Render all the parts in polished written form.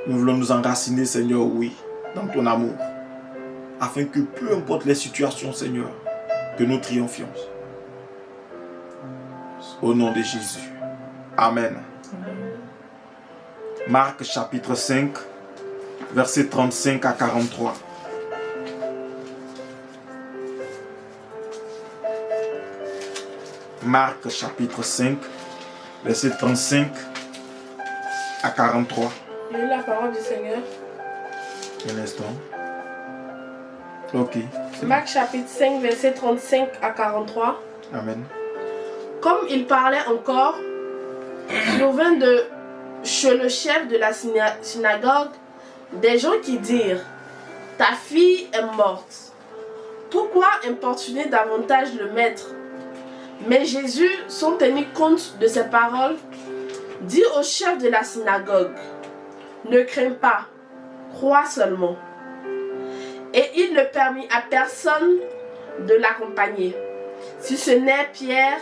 Nous voulons nous enraciner, Seigneur, oui, dans ton amour. Afin que peu importe les situations, Seigneur, que nous triomphions. Au nom de Jésus. Amen. Marc chapitre 5, versets 35 à 43. Marc chapitre 5, versets 35 à 43. Lis la parole du Seigneur. Un instant. Ok. Marc chapitre 5, versets 35 à 43. Amen. Comme il parlait encore, il vint de chez le chef de la synagogue des gens qui dirent: ta fille est morte. Pourquoi importuner davantage le maître? Mais Jésus, sans tenir compte de ces paroles, dit au chef de la synagogue: ne crains pas, crois seulement. Et il ne permit à personne de l'accompagner, si ce n'est à Pierre,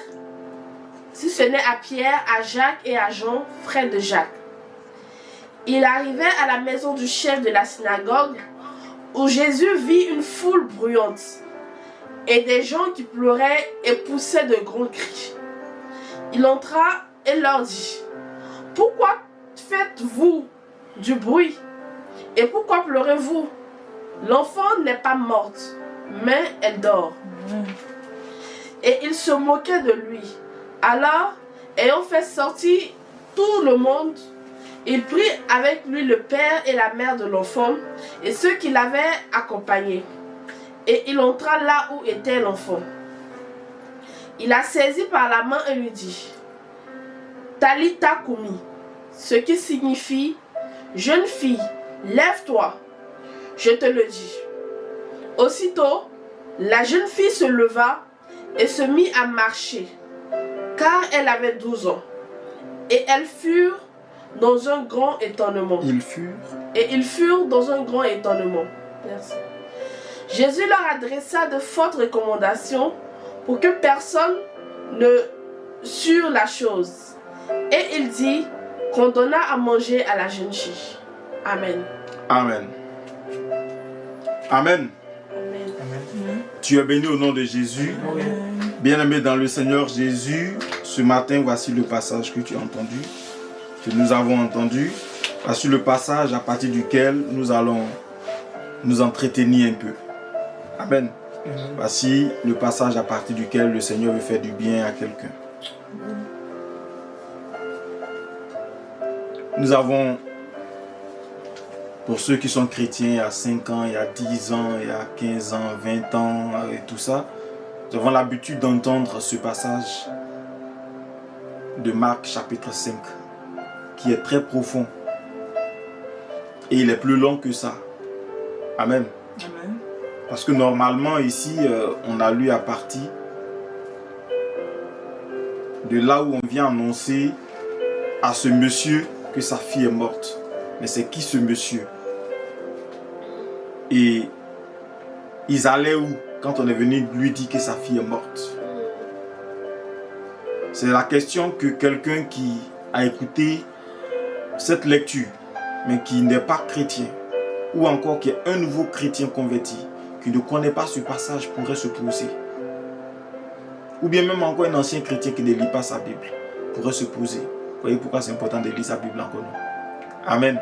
à Jacques et à Jean, frères de Jacques. Il arrivait à la maison du chef de la synagogue, où Jésus vit une foule bruyante et des gens qui pleuraient et poussaient de grands cris. Il entra et leur dit: pourquoi faites-vous du bruit et pourquoi pleurez-vous? L'enfant n'est pas morte, mais elle dort. Et il se moquait de lui. Alors, ayant fait sortir tout le monde, il prit avec lui le père et la mère de l'enfant et ceux qui l'avaient accompagné. Et il entra là où était l'enfant. Il la saisit par la main et lui dit: Talitha Koumi, ce qui signifie: jeune fille, lève-toi. Je te le dis. Aussitôt, la jeune fille se leva et se mit à marcher, car elle avait 12 ans. Et elles furent dans un grand étonnement. Ils furent dans un grand étonnement. Merci. Jésus leur adressa de fortes recommandations pour que personne ne sût la chose. Et il dit qu'on donna à manger à la jeune fille. Amen. Amen. Amen. Amen. Tu es béni au nom de Jésus. Bien-aimé dans le Seigneur Jésus, ce matin, voici le passage que tu as entendu, que nous avons entendu. Voici le passage à partir duquel nous allons nous entretenir un peu. Amen. Voici le passage à partir duquel le Seigneur veut faire du bien à quelqu'un. Nous avons, pour ceux qui sont chrétiens, il y a 5 ans, il y a 10 ans, il y a 15 ans, 20 ans et tout ça, nous avons l'habitude d'entendre ce passage de Marc chapitre 5, qui est très profond. Et il est plus long que ça. Amen. Amen. Parce que normalement ici, on a lu à partir de là où on vient annoncer à ce monsieur que sa fille est morte. Mais c'est qui ce monsieur? Et ils allaient où quand on est venu lui dire que sa fille est morte? C'est la question que quelqu'un qui a écouté cette lecture, mais qui n'est pas chrétien, ou encore qui est un nouveau chrétien converti, qui ne connaît pas ce passage, pourrait se poser. Ou bien même encore un ancien chrétien qui ne lit pas sa Bible, pourrait se poser. Vous voyez pourquoi c'est important de lire sa Bible encore. Amen.